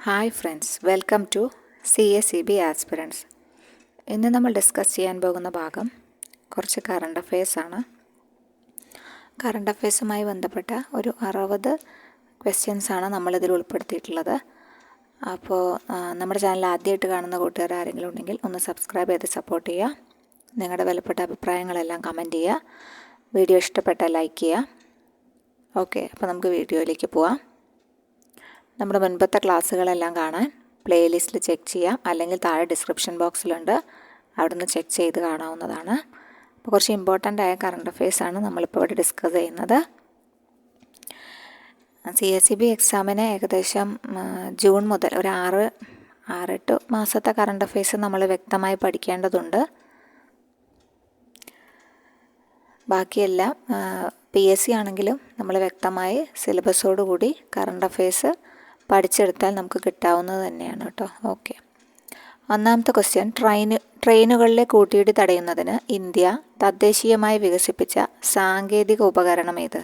Hi friends, welcome to CSEB aspirants. ഇന്ന് നമ്മൾ discuss ചെയ്യാൻ പോകുന്ന ഭാഗം കുറച്ച് കറണ്ട് അഫയേഴ്സാണ്. കറണ്ട് അഫയേഴ്സുമായി ബന്ധപ്പെട്ട ഒരു 60 ക്വസ്റ്റ്യൻസാണ് നമ്മളിതിൽ ഉൾപ്പെടുത്തിയിട്ടുള്ളത്. അപ്പോൾ നമ്മുടെ ചാനൽ ആദ്യമായിട്ട് കാണുന്ന കൂട്ടുകാർ ആരെങ്കിലും ഉണ്ടെങ്കിൽ ഒന്ന് സബ്സ്ക്രൈബ് ചെയ്ത് സപ്പോർട്ട് ചെയ്യുക. നിങ്ങളുടെ വിലപ്പെട്ട അഭിപ്രായങ്ങളെല്ലാം കമൻറ്റ് ചെയ്യുക. വീഡിയോ ഇഷ്ടപ്പെട്ടാൽ ലൈക്ക് ചെയ്യുക. ഓക്കെ, അപ്പോൾ നമുക്ക് വീഡിയോയിലേക്ക് പോവാം. നമ്മുടെ മുൻപത്തെ ക്ലാസ്സുകളെല്ലാം കാണാൻ പ്ലേലിസ്റ്റിൽ ചെക്ക് ചെയ്യാം, അല്ലെങ്കിൽ താഴെ ഡിസ്ക്രിപ്ഷൻ ബോക്സിലുണ്ട്, അവിടുന്ന് ചെക്ക് ചെയ്ത് കാണാവുന്നതാണ്. അപ്പോൾ കുറച്ച് ഇമ്പോർട്ടൻ്റ് ആയ കറണ്ട് അഫയേഴ്സാണ് നമ്മളിപ്പോൾ ഇവിടെ ഡിസ്കസ് ചെയ്യുന്നത്. CSEB എക്സാമിന് ഏകദേശം ജൂൺ മുതൽ ഒരു 6-8 മാസത്തെ കറണ്ട് അഫയേഴ്സ് നമ്മൾ വ്യക്തമായി പഠിക്കേണ്ടതുണ്ട്. ബാക്കിയെല്ലാം PSC ആണെങ്കിലും നമ്മൾ വ്യക്തമായി സിലബസോടുകൂടി കറണ്ട് അഫയേഴ്സ് പഠിച്ചെടുത്താൽ നമുക്ക് കിട്ടാവുന്നത് തന്നെയാണ് കേട്ടോ. ഓക്കെ, ഒന്നാമത്തെ ക്വസ്റ്റ്യൻ, ട്രെയിനുകളിലെ കൂട്ടിയിടി തടയുന്നതിന് ഇന്ത്യ തദ്ദേശീയമായി വികസിപ്പിച്ച സാങ്കേതിക ഉപകരണം ഏത്?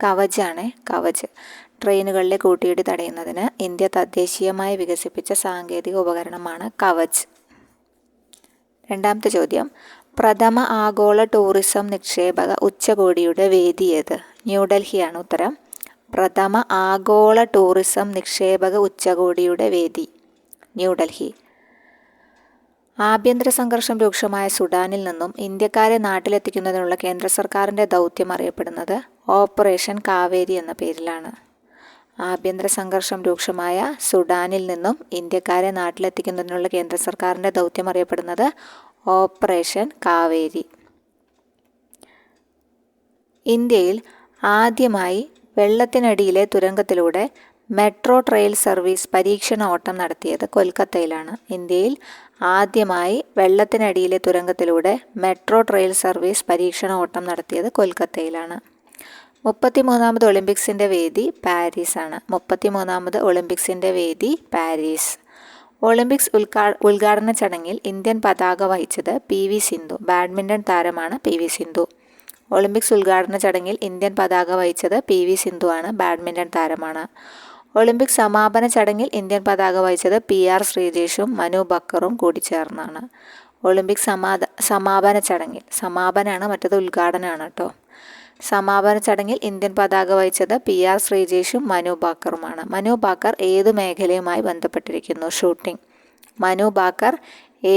കവചാണ്. കവച്. ട്രെയിനുകളിലെ കൂട്ടിയിടി തടയുന്നതിന് ഇന്ത്യ തദ്ദേശീയമായി വികസിപ്പിച്ച സാങ്കേതിക ഉപകരണമാണ് കവച്. രണ്ടാമത്തെ ചോദ്യം, പ്രഥമ ആഗോള ടൂറിസം നിക്ഷേപക ഉച്ചകോടിയുടെ വേദി ഏത്? ന്യൂഡൽഹിയാണ് ഉത്തരം. പ്രഥമ ആഗോള ടൂറിസം നിക്ഷേപക ഉച്ചകോടിയുടെ വേദി ന്യൂഡൽഹി. ആഭ്യന്തര സംഘർഷം രൂക്ഷമായ സുഡാനിൽ നിന്നും ഇന്ത്യക്കാരെ നാട്ടിലെത്തിക്കുന്നതിനുള്ള കേന്ദ്ര സർക്കാരിൻ്റെ ദൗത്യം അറിയപ്പെടുന്നത് ഓപ്പറേഷൻ കാവേരി എന്ന പേരിലാണ്. ആഭ്യന്തര സംഘർഷം രൂക്ഷമായ സുഡാനിൽ നിന്നും ഇന്ത്യക്കാരെ നാട്ടിലെത്തിക്കുന്നതിനുള്ള കേന്ദ്ര സർക്കാരിൻ്റെ ദൗത്യം അറിയപ്പെടുന്നത് ഓപ്പറേഷൻ കാവേരി. ഇന്ത്യയിൽ ആദ്യമായി വെള്ളത്തിനടിയിലെ തുരങ്കത്തിലൂടെ മെട്രോ ട്രെയിൽ സർവീസ് പരീക്ഷണ ഓട്ടം നടത്തിയത് കൊൽക്കത്തയിലാണ്. ഇന്ത്യയിൽ ആദ്യമായി വെള്ളത്തിനടിയിലെ തുരങ്കത്തിലൂടെ മെട്രോ ട്രെയിൽ സർവീസ് പരീക്ഷണ ഓട്ടം നടത്തിയത് കൊൽക്കത്തയിലാണ്. 33ാമത് ഒളിമ്പിക്സിൻ്റെ വേദി പാരീസാണ്. 33ാമത് ഒളിമ്പിക്സിൻ്റെ വേദി പാരീസ്. ഒളിമ്പിക്സ് ഉദ്ഘാടന ചടങ്ങിൽ ഇന്ത്യൻ പതാക വഹിച്ചത് PV സിന്ധു. ബാഡ്മിൻ്റൺ താരമാണ് PV സിന്ധു. ഒളിമ്പിക്സ് ഉദ്ഘാടന ചടങ്ങിൽ ഇന്ത്യൻ പതാക വഹിച്ചത് PV സിന്ധു ആണ്. ബാഡ്മിൻ്റൺ താരമാണ്. ഒളിമ്പിക്സ് സമാപന ചടങ്ങിൽ ഇന്ത്യൻ പതാക വഹിച്ചത് PR ശ്രീജേഷും മനു ബക്കറും കൂടി ചേർന്നാണ്. ഒളിമ്പിക്സ് സമാപന ചടങ്ങിൽ, സമാപനമാണ് മറ്റത് ഉദ്ഘാടനമാണ് കേട്ടോ. സമാപന ചടങ്ങിൽ ഇന്ത്യൻ പതാക വഹിച്ചത് PR ശ്രീജേഷും മനു ബാക്കറുമാണ്. മനു ബാക്കർ ഏതു മേഖലയുമായി ബന്ധപ്പെട്ടിരിക്കുന്നു? ഷൂട്ടിംഗ്. മനു ബാക്കർ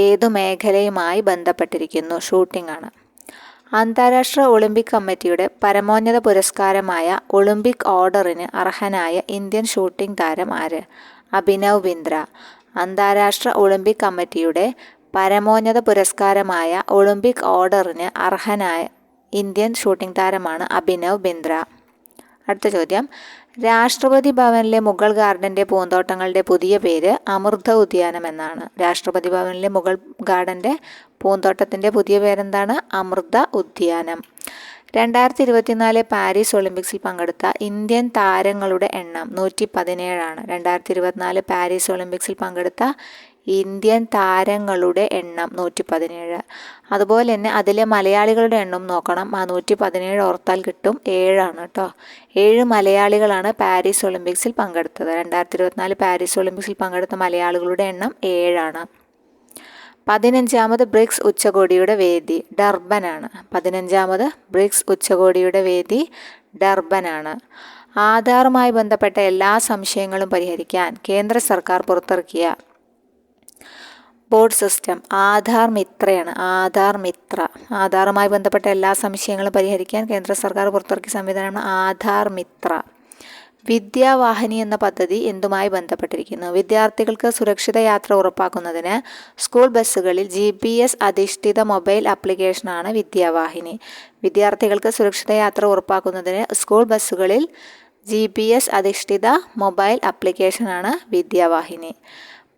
ഏതു മേഖലയുമായി ബന്ധപ്പെട്ടിരിക്കുന്നു? ഷൂട്ടിംഗ് ആണ്. അന്താരാഷ്ട്ര ഒളിമ്പിക് കമ്മിറ്റിയുടെ പരമോന്നത പുരസ്കാരമായ ഒളിമ്പിക് ഓർഡറിന് അർഹനായ ഇന്ത്യൻ ഷൂട്ടിംഗ് താരം ആര്? അഭിനവ് ബിന്ദ്ര. അന്താരാഷ്ട്ര ഒളിമ്പിക് കമ്മിറ്റിയുടെ പരമോന്നത പുരസ്കാരമായ ഒളിമ്പിക് ഓർഡറിന് അർഹനായ ഇന്ത്യൻ ഷൂട്ടിംഗ് താരമാണ് അഭിനവ് ബിന്ദ്ര. അടുത്ത ചോദ്യം, രാഷ്ട്രപതി ഭവനിലെ മുഗൾ ഗാർഡൻ്റെ പൂന്തോട്ടങ്ങളുടെ പുതിയ പേര് അമൃത ഉദ്യാനം എന്നാണ്. രാഷ്ട്രപതി ഭവനിലെ മുഗൾ ഗാർഡൻ്റെ പൂന്തോട്ടത്തിൻ്റെ പുതിയ പേരെന്താണ്? അമൃത ഉദ്യാനം. 2024 പാരീസ് ഒളിമ്പിക്സിൽ പങ്കെടുത്ത ഇന്ത്യൻ താരങ്ങളുടെ എണ്ണം 117 2024 പാരീസ് ഒളിമ്പിക്സിൽ പങ്കെടുത്ത ഇന്ത്യൻ താരങ്ങളുടെ എണ്ണം 117. അതുപോലെ തന്നെ അതിലെ മലയാളികളുടെ എണ്ണം നോക്കണം. 117 ഓർത്താൽ കിട്ടും, 7 കേട്ടോ. 7 മലയാളികളാണ് പാരീസ് ഒളിമ്പിക്സിൽ പങ്കെടുത്തത്. 2024 പാരീസ് ഒളിമ്പിക്സിൽ പങ്കെടുത്ത മലയാളികളുടെ എണ്ണം 7. 15ാമത് ബ്രിക്സ് ഉച്ചകോടിയുടെ വേദി ഡർബനാണ്. 15ാമത് ബ്രിക്സ് ഉച്ചകോടിയുടെ വേദി ഡർബനാണ്. ആധാറുമായി ബന്ധപ്പെട്ട എല്ലാ സംശയങ്ങളും പരിഹരിക്കാൻ കേന്ദ്ര സർക്കാർ പുറത്തിറക്കിയ ബോർഡ് സിസ്റ്റം ആധാർ മിത്രയാണ്. ആധാർ മിത്ര. ആധാറുമായി ബന്ധപ്പെട്ട എല്ലാ സംശയങ്ങളും പരിഹരിക്കാൻ കേന്ദ്ര സർക്കാർ പുറത്തിറക്കിയ സംവിധാനമാണ് ആധാർ മിത്ര. വിദ്യാവാഹിനി എന്ന പദ്ധതി എന്തുമായി ബന്ധപ്പെട്ടിരിക്കുന്നു? വിദ്യാർത്ഥികൾക്ക് സുരക്ഷിത യാത്ര ഉറപ്പാക്കുന്നതിന് സ്കൂൾ ബസ്സുകളിൽ GPS അധിഷ്ഠിത മൊബൈൽ ആപ്ലിക്കേഷനാണ് വിദ്യാവാഹിനി. വിദ്യാർത്ഥികൾക്ക് സുരക്ഷിത യാത്ര ഉറപ്പാക്കുന്നതിന് സ്കൂൾ ബസ്സുകളിൽ GPS അധിഷ്ഠിത മൊബൈൽ ആപ്ലിക്കേഷനാണ് വിദ്യാവാഹിനി.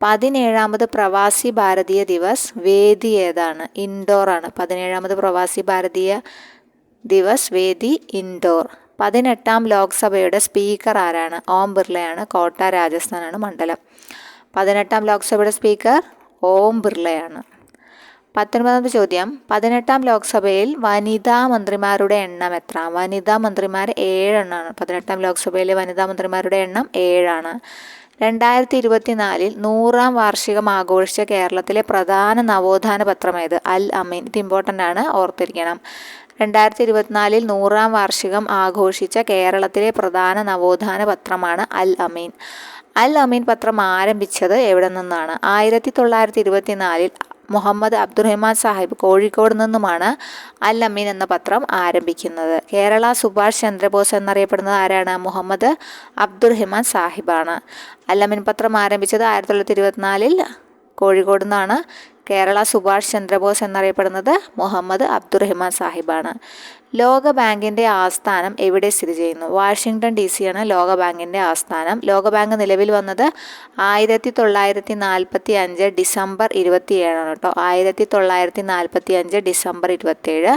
17ാമത് പ്രവാസി ഭാരതീയ ദിവസ് വേദി ഏതാണ്? ഇൻഡോർ ആണ്. 17ാമത് പ്രവാസി ഭാരതീയ ദിവസ് വേദി ഇൻഡോർ. 18ാം ലോക്സഭയുടെ സ്പീക്കർ ആരാണ്? ഓം ബിർളയാണ്. കോട്ട രാജസ്ഥാനാണ് മണ്ഡലം. 18ാം ലോക്സഭയുടെ സ്പീക്കർ ഓം ബിർളയാണ്. 19ാമത്തെ ചോദ്യം, 18ാം ലോക്സഭയിൽ വനിതാ മന്ത്രിമാരുടെ എണ്ണം എത്ര? വനിതാ മന്ത്രിമാർ 7 18ാം ലോക്സഭയിലെ വനിതാ മന്ത്രിമാരുടെ എണ്ണം 7. 2024 100-ാം വാർഷികം ആഘോഷിച്ച കേരളത്തിലെ പ്രധാന നവോത്ഥാന പത്രമേത്? അൽ അമീൻ. ഇത് ഇമ്പോർട്ടൻ്റ് ആണ്, ഓർത്തിരിക്കണം. 2024 100-ാം വാർഷികം ആഘോഷിച്ച കേരളത്തിലെ പ്രധാന നവോത്ഥാന പത്രമാണ് അൽ അമീൻ. അൽ അമീൻ പത്രം ആരംഭിച്ചത് എവിടെ നിന്നാണ്? 1924 മുഹമ്മദ് അബ്ദുറഹ്മാൻ സാഹിബ് കോഴിക്കോട് നിന്നുമാണ് അൽ അമീൻ എന്ന പത്രം ആരംഭിക്കുന്നത്. കേരള സുഭാഷ് ചന്ദ്രബോസ് എന്നറിയപ്പെടുന്നത് ആരാണ്? മുഹമ്മദ് അബ്ദുറഹ്മാൻ സാഹിബാണ്. അൽ അമീൻ പത്രം ആരംഭിച്ചത് 1924 കോഴിക്കോട് നിന്നാണ്. കേരള സുഭാഷ് ചന്ദ്രബോസ് എന്നറിയപ്പെടുന്നത് മുഹമ്മദ് അബ്ദുറഹ്മാൻ സാഹിബാണ്. ലോകബാങ്കിൻ്റെ ആസ്ഥാനം എവിടെ സ്ഥിതി ചെയ്യുന്നു? വാഷിങ്ടൺ DC ആണ് ലോകബാങ്കിൻ്റെ ആസ്ഥാനം. ലോകബാങ്ക് നിലവിൽ വന്നത് 1945 ഡിസംബർ 27 കേട്ടോ. 1945 ഡിസംബർ 27.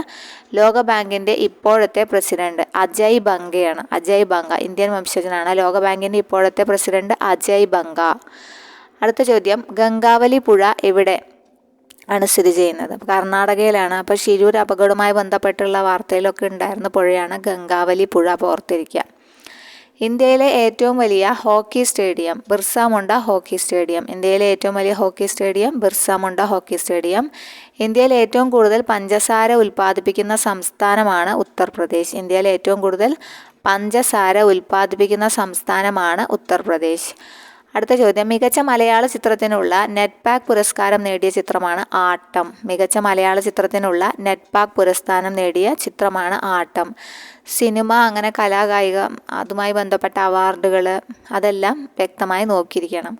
ലോകബാങ്കിൻ്റെ ഇപ്പോഴത്തെ പ്രസിഡന്റ് അജയ് ബംഗയാണ്. അജയ് ബംഗ ഇന്ത്യൻ വംശജനാണ്. ലോകബാങ്കിൻ്റെ ഇപ്പോഴത്തെ പ്രസിഡന്റ് അജയ് ബംഗ. അടുത്ത ചോദ്യം, ഗംഗാവലി പുഴ എവിടെ ആണ് സ്ഥിതി ചെയ്യുന്നത്? കർണാടകയിലാണ്. അപ്പോൾ ശിരൂർ അപകടവുമായി ബന്ധപ്പെട്ടുള്ള വാർത്തയിലൊക്കെ ഉണ്ടായിരുന്ന പുഴയാണ് ഗംഗാവലി പുഴ. അപ്പോൾ ഓർത്തിരിക്കുക. ഇന്ത്യയിലെ ഏറ്റവും വലിയ hockey stadium Birsa Munda hockey stadium. ഇന്ത്യയിലെ ഏറ്റവും വലിയ hockey stadium Birsa Munda hockey stadium. ഇന്ത്യയിൽ ഏറ്റവും കൂടുതൽ പഞ്ചസാര ഉൽപ്പാദിപ്പിക്കുന്ന സംസ്ഥാനമാണ് ഉത്തർപ്രദേശ്. ഇന്ത്യയിൽ ഏറ്റവും കൂടുതൽ പഞ്ചസാര ഉൽപ്പാദിപ്പിക്കുന്ന സംസ്ഥാനമാണ് ഉത്തർപ്രദേശ്. അടുത്ത ചോദ്യം, മികച്ച മലയാള ചിത്രത്തിനുള്ള നെറ്റ്പാക് പുരസ്കാരം നേടിയ ചിത്രമാണ് ആട്ടം. മികച്ച മലയാള ചിത്രത്തിനുള്ള നെറ്റ്പാക് പുരസ്കാരം നേടിയ ചിത്രമാണ് ആട്ടം. സിനിമ, അങ്ങനെ കലാകായിക അതുമായി ബന്ധപ്പെട്ട അവാർഡുകൾ അതെല്ലാം വ്യക്തമായി നോക്കിയിരിക്കണം.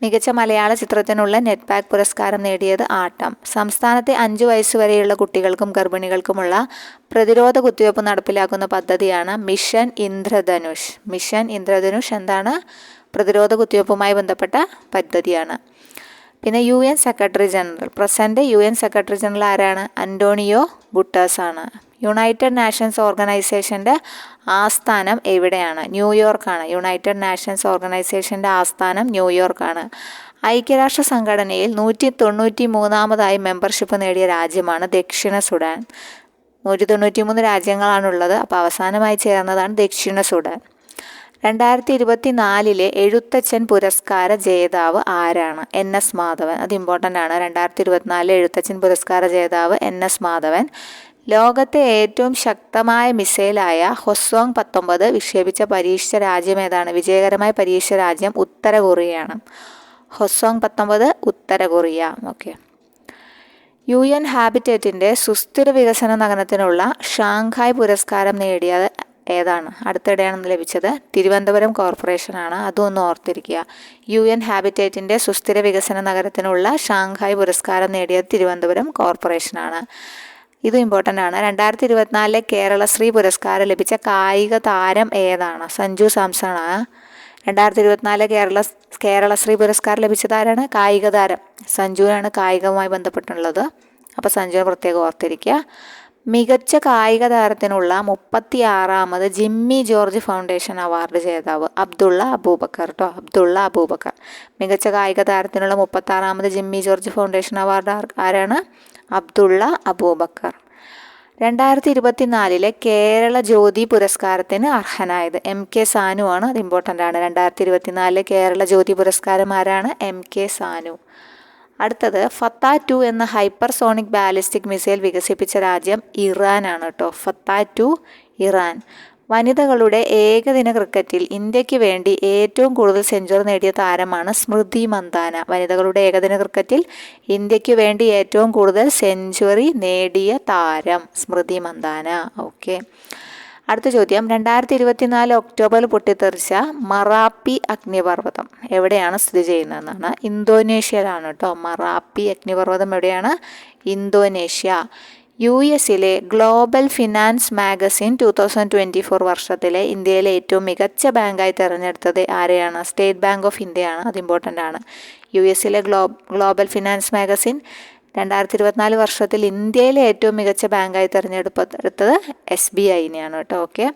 മികച്ച മലയാള ചിത്രത്തിനുള്ള നെറ്റ്പാക് പുരസ്കാരം നേടിയത് ആട്ടം. സംസ്ഥാനത്തെ 5 വയസ്സ് വരെയുള്ള കുട്ടികൾക്കും ഗർഭിണികൾക്കുമുള്ള പ്രതിരോധ കുത്തിവയ്പ്പ് നടപ്പിലാക്കുന്ന പദ്ധതിയാണ് മിഷൻ ഇന്ദ്രധനുഷ്. മിഷൻ ഇന്ദ്രധനുഷ് എന്താണ്? പ്രതിരോധ കുത്തിവയ്പ്പുമായി ബന്ധപ്പെട്ട പദ്ധതിയാണ്. പിന്നെ UN secretary general, present UN secretary general ആരാണ്? അന്റോണിയോ ഗുട്ടേഴ്സ് ആണ്. യുണൈറ്റഡ് നാഷൻസ് ഓർഗനൈസേഷൻ്റെ ആസ്ഥാനം എവിടെയാണ്? ന്യൂയോർക്കാണ്. യുണൈറ്റഡ് നാഷൻസ് ഓർഗനൈസേഷൻ്റെ ആസ്ഥാനം ന്യൂയോർക്കാണ്. ഐക്യരാഷ്ട്ര സംഘടനയിൽ 193-ാമതായി മെമ്പർഷിപ്പ് നേടിയ രാജ്യമാണ് ദക്ഷിണ സുഡാൻ. 193 രാജ്യങ്ങളാണുള്ളത്. അപ്പോൾ അവസാനമായി ചേർന്നതാണ് ദക്ഷിണ സുഡാൻ. 2024 എഴുത്തച്ഛൻ പുരസ്കാര ജേതാവ് ആരാണ്? NS മാധവൻ. അത് ഇമ്പോർട്ടൻ്റ് ആണ്. 2024 എഴുത്തച്ഛൻ പുരസ്കാര ജേതാവ് NS മാധവൻ. ലോകത്തെ ഏറ്റവും ശക്തമായ മിസൈലായ ഹൊസോങ് 19 വിക്ഷേപിച്ച പരീക്ഷിച്ച രാജ്യം ഏതാണ്? വിജയകരമായി പരീക്ഷിച്ച രാജ്യം ഉത്തര കൊറിയയാണ്. ഹൊസോങ് 19 ഉത്തര കൊറിയ. ഓക്കെ. UN ഹാബിറ്റേറ്റിൻ്റെ സുസ്ഥിര വികസന നഗരത്തിനുള്ള ഷാങ്ഹായ് പുരസ്കാരം നേടിയത് ഏതാണ്? അടുത്തിടെയാണ് ലഭിച്ചത്. തിരുവനന്തപുരം കോർപ്പറേഷനാണ്. അതൊന്ന് ഓർത്തിരിക്കുക. UN ഹാബിറ്റേറ്റിൻ്റെ സുസ്ഥിര വികസന നഗരത്തിനുള്ള ഷാങ്ഹായ് പുരസ്കാരം നേടിയത് തിരുവനന്തപുരം കോർപ്പറേഷനാണ്. ഇതും ഇമ്പോർട്ടൻ്റ് ആണ്. 2024 കേരളശ്രീ പുരസ്കാരം ലഭിച്ച കായിക താരം ഏതാണ്? സഞ്ജു സാംസൺ ആണ്. 2024 കേരളശ്രീ പുരസ്കാരം ലഭിച്ചത് ആരാണ്? കായിക താരം സഞ്ജുവിനാണ് കായികവുമായി ബന്ധപ്പെട്ടുള്ളത്. അപ്പോൾ സഞ്ജുവിനെ പ്രത്യേകം ഓർത്തിരിക്കുക. മികച്ച കായിക താരത്തിനുള്ള 36-ാമത് ജിമ്മി ജോർജ് ഫൗണ്ടേഷൻ അവാർഡ് ജേതാവ് അബ്ദുള്ള അബൂബക്കർ കേട്ടോ. അബ്ദുള്ള അബൂബക്കർ. മികച്ച കായിക താരത്തിനുള്ള 36-ാമത് ജിമ്മി ജോർജ് ഫൗണ്ടേഷൻ അവാർഡ് ആരാണ്? അബ്ദുള്ള അബൂബക്കർ. 2024 കേരള ജ്യോതി പുരസ്കാരത്തിന് അർഹനായത് MK സാനു ആണ്. അത് ഇമ്പോർട്ടൻ്റ് ആണ്. 2024 കേരള ജ്യോതി പുരസ്കാരം ആരാണ്? MK സാനു. അടുത്തത്, ഫത്ത 2 എന്ന ഹൈപ്പർസോണിക് ബാലിസ്റ്റിക് മിസൈൽ വികസിപ്പിച്ച രാജ്യം ഇറാനാണ് കേട്ടോ. ഫത്ത 2 ഇറാൻ. വനിതകളുടെ ഏകദിന ക്രിക്കറ്റിൽ ഇന്ത്യക്ക് വേണ്ടി ഏറ്റവും കൂടുതൽ സെഞ്ചുറി നേടിയ താരമാണ് സ്മൃതി മന്ദാന. വനിതകളുടെ ഏകദിന ക്രിക്കറ്റിൽ ഇന്ത്യക്ക് വേണ്ടി ഏറ്റവും കൂടുതൽ സെഞ്ചുറി നേടിയ താരം സ്മൃതി മന്ദാന. ഓക്കെ. അടുത്ത ചോദ്യം, 2024 ഒക്ടോബറിൽ പൊട്ടിത്തെറിച്ച മറാപ്പി അഗ്നിപർവ്വതം എവിടെയാണ് സ്ഥിതി ചെയ്യുന്നതെന്നാണ്. ഇന്തോനേഷ്യയിലാണ് കേട്ടോ. മറാപ്പി അഗ്നിപർവ്വതം എവിടെയാണ്? ഇന്തോനേഷ്യ. US-ലെ ഗ്ലോബൽ ഫിനാൻസ് മാഗസിൻ 2024 വർഷത്തിലെ ഇന്ത്യയിലെ ഏറ്റവും മികച്ച ബാങ്കായി തിരഞ്ഞെടുത്തത് ആരെയാണ്? സ്റ്റേറ്റ് ബാങ്ക് ഓഫ് ഇന്ത്യയാണ്. അത് ഇമ്പോർട്ടൻ്റ് ആണ്. US-ലെ ഗ്ലോബൽ ഫിനാൻസ് മാഗസിൻ 2024 വർഷത്തിൽ ഇന്ത്യയിലെ ഏറ്റവും മികച്ച ബാങ്കായി തിരഞ്ഞെടുത്തത് SBIനെയാണ് കേട്ടോ. ഓക്കെ.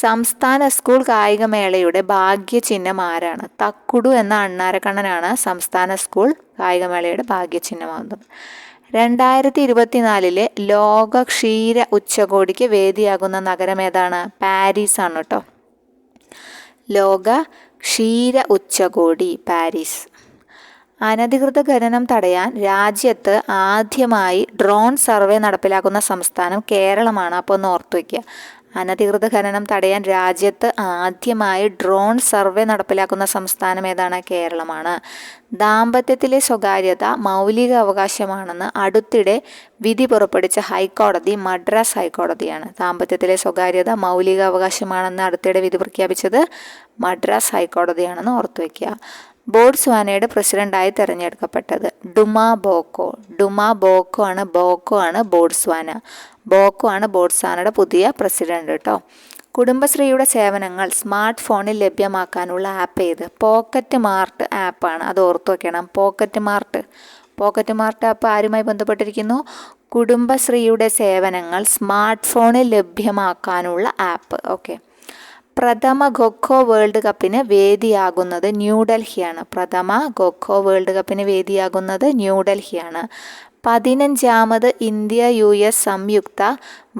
സംസ്ഥാന സ്കൂൾ കായികമേളയുടെ ഭാഗ്യചിഹ്നം ആരാണ്? തക്കുടു എന്ന അണ്ണാരക്കണ്ണനാണ് സംസ്ഥാന സ്കൂൾ കായികമേളയുടെ ഭാഗ്യചിഹ്നമാകുന്നത്. 2024 ലോക ക്ഷീര ഉച്ചകോടിക്ക് വേദിയാകുന്ന നഗരം ഏതാണ്? പാരീസ് ആണ് കേട്ടോ. ലോക ക്ഷീര ഉച്ചകോടി പാരീസ്. അനധികൃത ഖനനം തടയാൻ രാജ്യത്ത് ആദ്യമായി ഡ്രോൺ സർവേ നടപ്പിലാക്കുന്ന സംസ്ഥാനം കേരളമാണ്. അപ്പോൾ ഒന്ന് ഓർത്തു വയ്ക്കുക. അനധികൃത ഖനനം തടയാൻ രാജ്യത്ത് ആദ്യമായി ഡ്രോൺ സർവേ നടപ്പിലാക്കുന്ന സംസ്ഥാനം ഏതാണ്? കേരളമാണ്. ദാമ്പത്യത്തിലെ സ്വകാര്യത മൗലിക അവകാശമാണെന്ന് അടുത്തിടെ വിധി പുറപ്പെടുവിച്ച ഹൈക്കോടതി മദ്രാസ് ഹൈക്കോടതിയാണ്. ദാമ്പത്യത്തിലെ സ്വകാര്യത മൗലിക അവകാശമാണെന്ന് അടുത്തിടെ വിധി പ്രഖ്യാപിച്ചത് മദ്രാസ് ഹൈക്കോടതിയാണെന്ന് ഓർത്തു വയ്ക്കുക. ബോട്സ്വാനയുടെ പ്രസിഡന്റായി തിരഞ്ഞെടുക്കപ്പെട്ടത് ഡുമാ ബോക്കോ. ഡുമാ ബോക്കോ ആണ് ബോട്സ്വാന. ബോക്കോ ആണ് ബോട്സ്വാനയുടെ പുതിയ പ്രസിഡന്റ് കേട്ടോ. കുടുംബശ്രീയുടെ സേവനങ്ങൾ സ്മാർട്ട് ഫോണിൽ ലഭ്യമാക്കാനുള്ള ആപ്പ് ഏത്? പോക്കറ്റ് മാർട്ട് ആപ്പാണ്. അത് ഓർത്തു വയ്ക്കണം. പോക്കറ്റ് മാർട്ട് ആപ്പ് ആരുമായി ബന്ധപ്പെട്ടിരിക്കുന്നു? കുടുംബശ്രീയുടെ സേവനങ്ങൾ സ്മാർട്ട് ഫോണിൽ ലഭ്യമാക്കാനുള്ള ആപ്പ്. ഓക്കെ. പ്രഥമ ഖോ വേൾഡ് കപ്പിന് വേദിയാകുന്നത് ന്യൂഡൽഹിയാണ്. പ്രഥമ ഖോ വേൾഡ് കപ്പിന് വേദിയാകുന്നത് ന്യൂഡൽഹിയാണ്. 15ാമത് ഇന്ത്യ US സംയുക്ത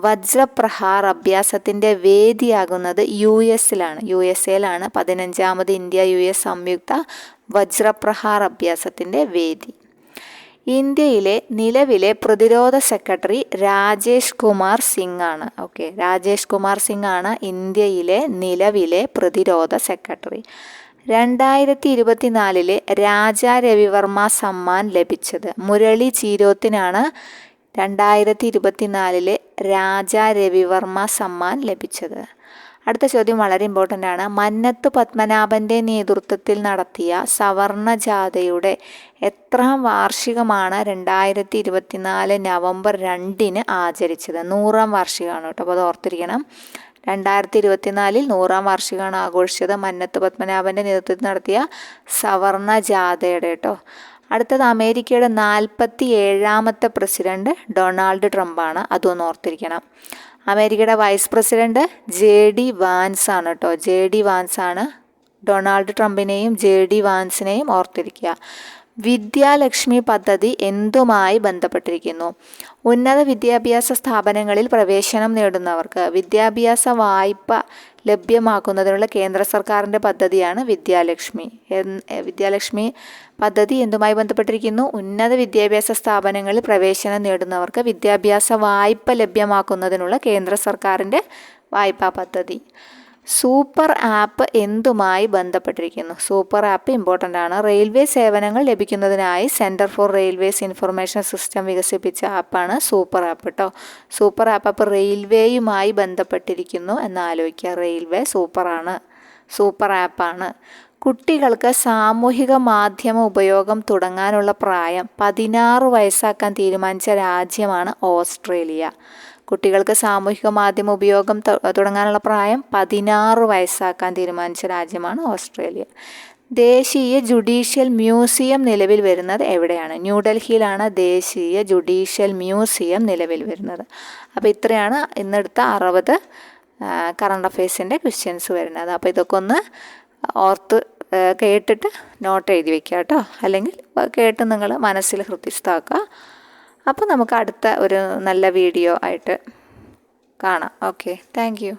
വജ്രപ്രഹാർ അഭ്യാസത്തിൻ്റെ വേദിയാകുന്നത് USA-ലാണ്. 15ാമത് ഇന്ത്യ US സംയുക്ത വജ്രപ്രഹാർ അഭ്യാസത്തിൻ്റെ വേദി. ഇന്ത്യയിലെ നിലവിലെ പ്രതിരോധ സെക്രട്ടറി രാജേഷ് കുമാർ സിംഗ് ആണ്. ഓക്കെ, രാജേഷ് കുമാർ സിംഗ് ആണ് ഇന്ത്യയിലെ നിലവിലെ പ്രതിരോധ സെക്രട്ടറി. 2024 രാജാ രവിവർമ്മ സമ്മാൻ ലഭിച്ചത് മുരളി ചീരോത്തിനാണ്. 2024 രാജാ രവിവർമ്മ സമ്മാൻ ലഭിച്ചത്. അടുത്ത ചോദ്യം വളരെ ഇമ്പോർട്ടൻ്റ് ആണ്. മന്നത്ത് പത്മനാഭൻ്റെ നേതൃത്വത്തിൽ നടത്തിയ സവർണ ജാഥയുടെ എത്രാം വാർഷികമാണ് 2024 നവംബർ 2 ആചരിച്ചത്? 100ാം വാർഷികമാണ് കേട്ടോ. അപ്പോൾ അത് ഓർത്തിരിക്കണം. 2024 100ാം വാർഷികമാണ് ആഘോഷിച്ചത് മന്നത്ത് പത്മനാഭൻ്റെ നേതൃത്വത്തിൽ നടത്തിയ സവർണ ജാഥയുടെ കേട്ടോ. അടുത്തത് അമേരിക്കയുടെ 47ാമത്തെ പ്രസിഡന്റ് ഡൊണാൾഡ് ട്രംപാണ്. അതൊന്ന് ഓർത്തിരിക്കണം. അമേരിക്കയുടെ വൈസ് പ്രസിഡന്റ് JD വാൻസ് ആണ് കേട്ടോ. JD വാൻസ് ആണ്. ഡൊണാൾഡ് ട്രംപിനെയും JD വാൻസിനെയും ഓർത്തിരിക്കുക. വിദ്യാലക്ഷ്മി പദ്ധതി എന്തുമായി ബന്ധപ്പെട്ടിരിക്കുന്നു? ഉന്നത വിദ്യാഭ്യാസ സ്ഥാപനങ്ങളിൽ പ്രവേശനം നേടുന്നവർക്ക് വിദ്യാഭ്യാസ വായ്പ ലഭ്യമാക്കുന്നതിനുള്ള കേന്ദ്ര സർക്കാരിൻ്റെ പദ്ധതിയാണ് വിദ്യാലക്ഷ്മി. വിദ്യാലക്ഷ്മി പദ്ധതി എന്തുമായി ബന്ധപ്പെട്ടിരിക്കുന്നു? ഉന്നത വിദ്യാഭ്യാസ സ്ഥാപനങ്ങളിൽ പ്രവേശനം നേടുന്നവർക്ക് വിദ്യാഭ്യാസ വായ്പ ലഭ്യമാക്കുന്നതിനുള്ള കേന്ദ്ര സർക്കാരിൻ്റെ വായ്പാ പദ്ധതി. സൂപ്പർ ആപ്പ് എന്തുമായി ബന്ധപ്പെട്ടിരിക്കുന്നു? സൂപ്പർ ആപ്പ് ഇമ്പോർട്ടൻ്റ് ആണ്. റെയിൽവേ സേവനങ്ങൾ ലഭിക്കുന്നതിനായി centre for railways information system വികസിപ്പിച്ച ആപ്പാണ് സൂപ്പർ ആപ്പ് കേട്ടോ. സൂപ്പർ ആപ്പ് അപ്പോൾ റെയിൽവേയുമായി ബന്ധപ്പെട്ടിരിക്കുന്നു എന്നാലോചിക്കുക. റെയിൽവേ സൂപ്പർ ആപ്പാണ്. കുട്ടികൾക്ക് സാമൂഹിക മാധ്യമ ഉപയോഗം തുടങ്ങാനുള്ള പ്രായം 16 വയസ്സാക്കാൻ തീരുമാനിച്ച രാജ്യമാണ് ഓസ്ട്രേലിയ. കുട്ടികൾക്ക് സാമൂഹിക മാധ്യമ ഉപയോഗം തുടങ്ങാനുള്ള പ്രായം 16 വയസ്സാക്കാൻ തീരുമാനിച്ച രാജ്യമാണ് ഓസ്ട്രേലിയ. ദേശീയ ജുഡീഷ്യൽ മ്യൂസിയം നിലവിൽ വരുന്നത് എവിടെയാണ്? ന്യൂഡൽഹിയിലാണ് ദേശീയ ജുഡീഷ്യൽ മ്യൂസിയം നിലവിൽ വരുന്നത്. അപ്പോൾ ഇത്രയാണ് ഇന്നെടുത്ത 60 കറണ്ട് അഫയേഴ്സിൻ്റെ ക്വസ്റ്റ്യൻസ് വരുന്നത്. അപ്പോൾ ഇതൊക്കെ ഒന്ന് ഓർത്ത് കേട്ടിട്ട് നോട്ട് എഴുതി വയ്ക്കുക കേട്ടോ. അല്ലെങ്കിൽ കേട്ട് നിങ്ങൾ മനസ്സിൽ ഹൃദിസ്ഥമാക്കുക. അപ്പോൾ നമുക്ക് അടുത്ത ഒരു നല്ല വീഡിയോ ആയിട്ട് കാണാം. Okay, thank you.